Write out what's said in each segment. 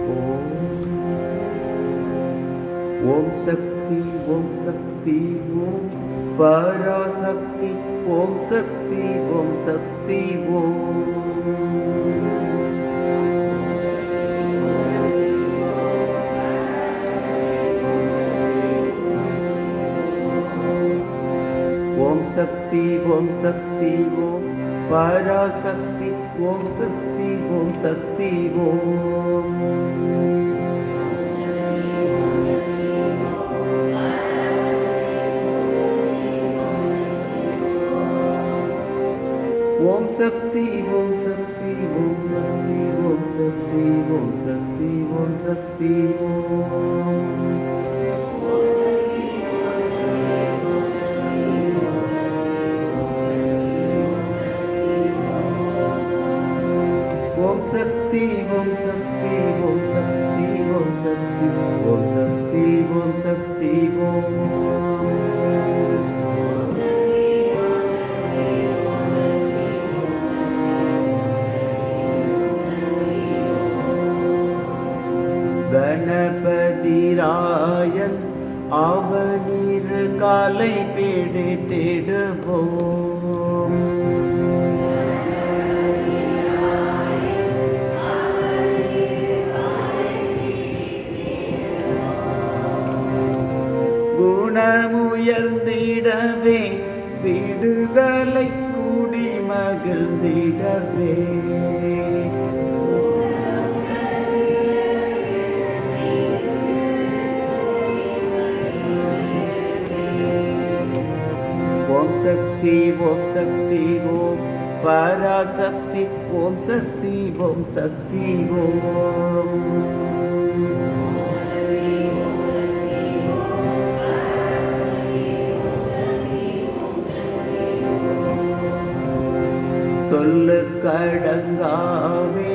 ஓம் ஓம் சக்தி ஓம் சக்தி ஓம் பராசக்தி ஓம் சக்தி ஓம் சக்தி ஓம் சக்தி ஓம் சக்தி ஓம் பராசக்தி ஓம் சக்தி ஓம் சக்தி ஓம் ஓம் சக்தி ஓம் சக்தி ஓம் சக்தி ஓம் சக்தி ஓம் சக்தி ஓம் சக்தி ஓம் ஓம் சக்தி ஓம் சக்தி ஓம் சக்தி ஓம் சக்தி ஓம் சக்தி ஓம் சக்தி ஓம் கணபதிராயன் அவனிரு காலை பிடித்திடுவோம் குணமுயர்ந்திடவே விடுதலை கூடி மகிழ்ந்திடவே ஓம் சக்தி ஓம் சக்தி ஓம் பராசக்தி ஓம் சக்தி ஓம் சக்தி ஓம் சொல்லு கடங்காவே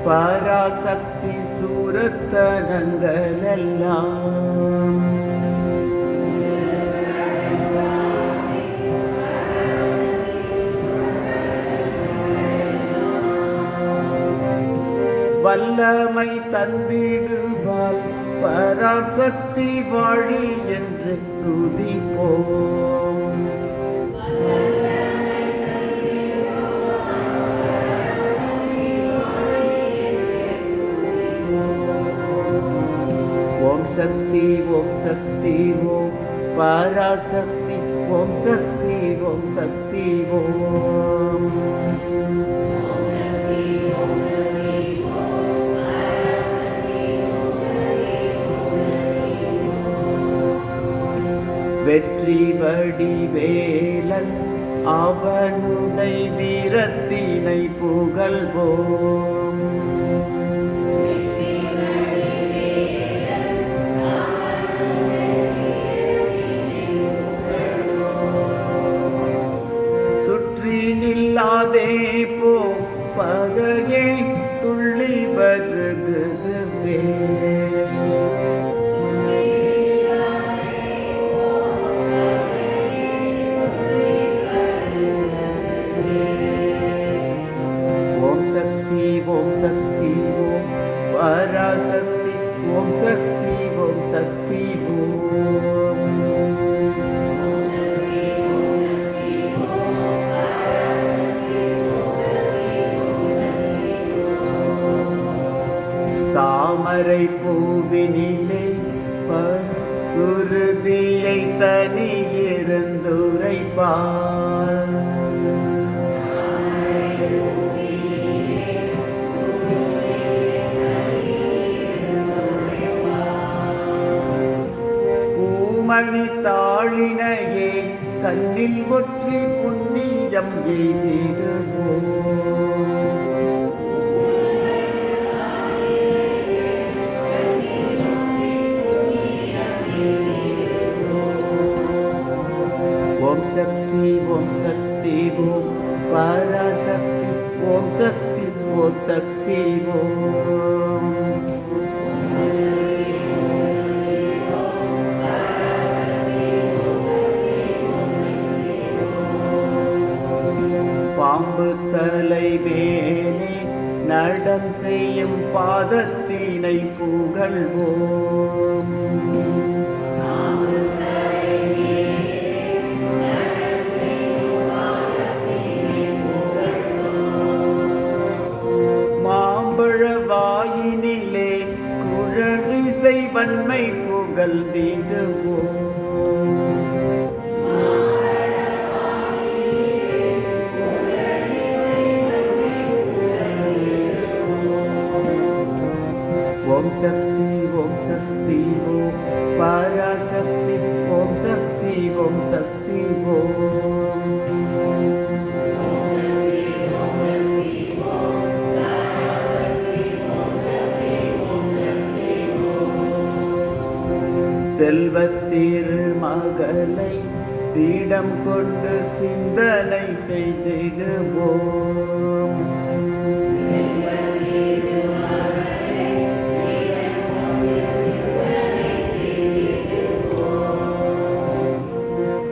பராசக்தி சூரத்தனங்கள் எல்லாம் வல்லமை தந்திடுவாள் பராசக்தி வாழி என்று துதிப்போம் ஓம் சக்தி ஓம் சக்தி ஓம் பராசக்தி ஓம் சக்தி ஓம் சக்தி ஓம் வெற்றி வடிவேலன் அவனுடை வீரத்தினை புகழ்வோம் சுற்றி நில்லாதே போ பகையை துள்ளி வருகுவே ஓம் சக்தி ஓம் பராசக்தி ஓம் சக்தி ஓம் சக்தி ஓம் தாமரை பூவினிலே சுருதியை தனியிருந்துரைப்பார் மணி தாழினையே கண்ணில் ஒற்றி புண்ணியம் எய்திடுவோம் ஓம் சக்தி ஓம் சக்தி ஓம் பராசக்தி ஓம் சக்தி ஓம் சக்தி ஓம் பாம்பு தலை மேலே நடம் செய்யும் பாதத்தினை புகழ்வோம். மாம்பழ வாயினிலே குழலிசை வன்மை புகழ்ந்திடுவோம். ஓம் சக்தி ஓம் சக்தி ஓம் பராசக்தி ஓம் சக்தி ஓம் சக்தி ஓம். செல்வத்திரு மகளை பீடம் கொண்டு சிந்தனை செய்திடுவோம்.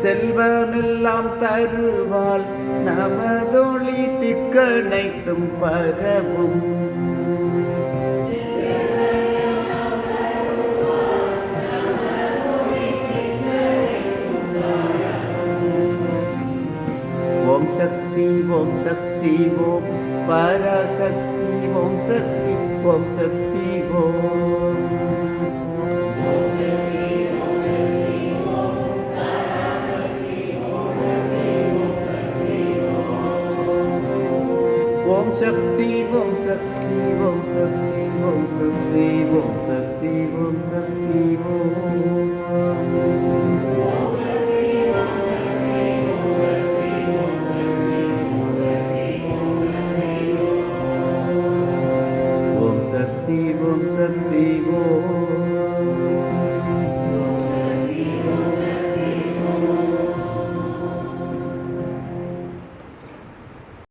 செல்வமெல்லாம் தருவாள் நமதொளி திக்கனைத்தும் பரவும். ஓம் சக்தி ஓம் சக்தி ஓம் பராசக்தி ஓம் சக்தி ஓம் சக்தி ஓம். ஓம் சக்தி ஓம் சக்தி ஓம் சக்தி ஓம் சக்தி ஓம் சக்தி ஓம் சக்தி ஓம். ஓம் சக்தி ஓம் சக்தி ஓம்.